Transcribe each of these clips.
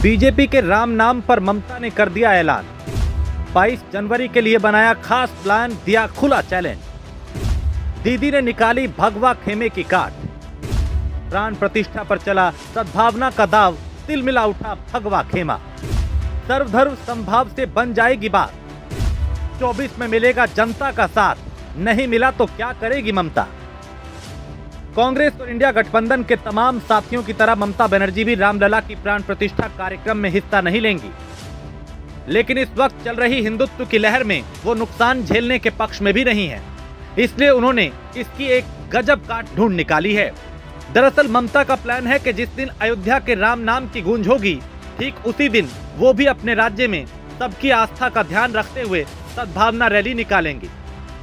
BJP के राम नाम पर ममता ने कर दिया ऐलान। 22 जनवरी के लिए बनाया खास प्लान, दिया खुला चैलेंज। दीदी ने निकाली भगवा खेमे की काट। प्राण प्रतिष्ठा पर चला सद्भावना का दाव, तिल मिला उठा भगवा खेमा। सर्वधर्म संभाव से बन जाएगी बात। 24 में मिलेगा जनता का साथ, नहीं मिला तो क्या करेगी ममता। कांग्रेस और इंडिया गठबंधन के तमाम साथियों की तरह ममता बनर्जी भी रामलला की प्राण प्रतिष्ठा कार्यक्रम में हिस्सा नहीं लेंगी, लेकिन इस वक्त चल रही हिंदुत्व की लहर में वो नुकसान झेलने के पक्ष में भी नहीं है, इसलिए उन्होंने इसकी एक गजब काट ढूंढ निकाली है। दरअसल ममता का प्लान है कि जिस दिन अयोध्या के राम नाम की गूंज होगी, ठीक उसी दिन वो भी अपने राज्य में सबकी आस्था का ध्यान रखते हुए सद्भावना रैली निकालेंगी।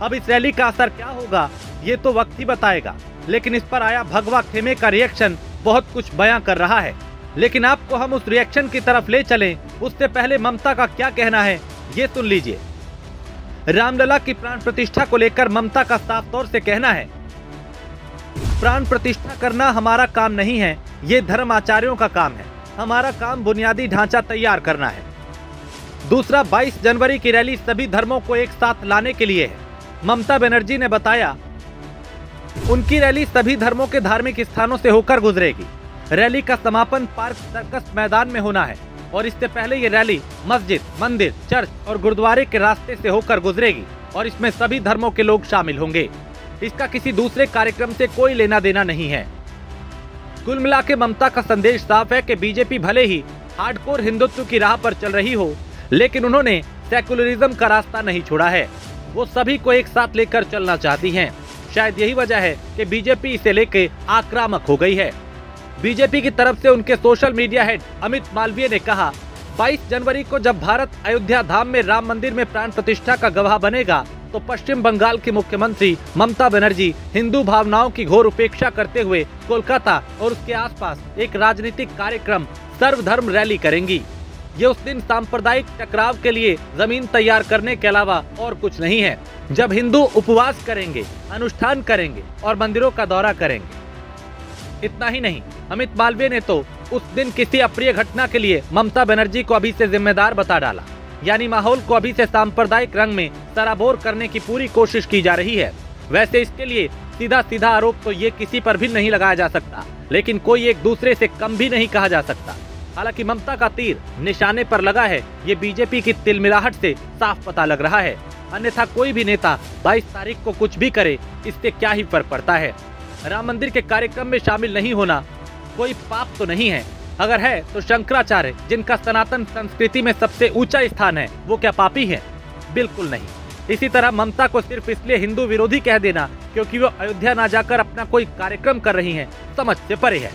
अब इस रैली का असर क्या होगा ये तो वक्त ही बताएगा, लेकिन इस पर आया भगवा खेमे का रिएक्शन बहुत कुछ बयां कर रहा है। लेकिन आपको हम उस रिएक्शन की तरफ ले चलें, उससे पहले ममता का क्या कहना है ये सुन लीजिए। रामलला की प्राण प्रतिष्ठा को लेकर ममता का साफ तौर से कहना है, प्राण प्रतिष्ठा करना हमारा काम नहीं है, ये धर्म आचार्यों का काम है। हमारा काम बुनियादी ढांचा तैयार करना है। दूसरा, 22 जनवरी की रैली सभी धर्मों को एक साथ लाने के लिए है। ममता बनर्जी ने बताया उनकी रैली सभी धर्मों के धार्मिक स्थानों से होकर गुजरेगी। रैली का समापन पार्क सर्कस मैदान में होना है और इससे पहले ये रैली मस्जिद, मंदिर, चर्च और गुरुद्वारे के रास्ते से होकर गुजरेगी और इसमें सभी धर्मों के लोग शामिल होंगे। इसका किसी दूसरे कार्यक्रम से कोई लेना देना नहीं है। कुल मिला के ममता का संदेश साफ है कि बीजेपी भले ही हार्डकोर हिंदुत्व की राह पर चल रही हो, लेकिन उन्होंने सेकुलरिज्म का रास्ता नहीं छोड़ा है। वो सभी को एक साथ लेकर चलना चाहती हैं। शायद यही वजह है कि बीजेपी इसे लेकर आक्रामक हो गई है। बीजेपी की तरफ से उनके social media head Amit Malviya ने कहा, 22 जनवरी को जब भारत अयोध्या धाम में राम मंदिर में प्राण प्रतिष्ठा का गवाह बनेगा, तो पश्चिम बंगाल की मुख्यमंत्री ममता बनर्जी हिंदू भावनाओं की घोर उपेक्षा करते हुए कोलकाता और उसके आसपास एक राजनीतिक कार्यक्रम सर्वधर्म रैली करेंगी। ये उस दिन सांप्रदायिक टकराव के लिए जमीन तैयार करने के अलावा और कुछ नहीं है, जब हिंदू उपवास करेंगे, अनुष्ठान करेंगे और मंदिरों का दौरा करेंगे। इतना ही नहीं, अमित मालवीय ने तो उस दिन किसी अप्रिय घटना के लिए ममता बनर्जी को अभी से जिम्मेदार बता डाला, यानी माहौल को अभी से सांप्रदायिक रंग में सराबोर करने की पूरी कोशिश की जा रही है। वैसे इसके लिए सीधा सीधा आरोप तो ये किसी पर भी नहीं लगाया जा सकता, लेकिन कोई एक दूसरे से कम भी नहीं कहा जा सकता। हालांकि ममता का तीर निशाने पर लगा है, ये बीजेपी की तिलमिलाहट से साफ पता लग रहा है। अन्यथा कोई भी नेता 22 तारीख को कुछ भी करे, इससे क्या ही फर्क पड़ता है। राम मंदिर के कार्यक्रम में शामिल नहीं होना कोई पाप तो नहीं है। अगर है तो शंकराचार्य, जिनका सनातन संस्कृति में सबसे ऊंचा स्थान है, वो क्या पापी है? बिल्कुल नहीं। इसी तरह ममता को सिर्फ इसलिए हिंदू विरोधी कह देना क्योंकि वो अयोध्या ना जाकर अपना कोई कार्यक्रम कर रही हैं, समझ से परे है।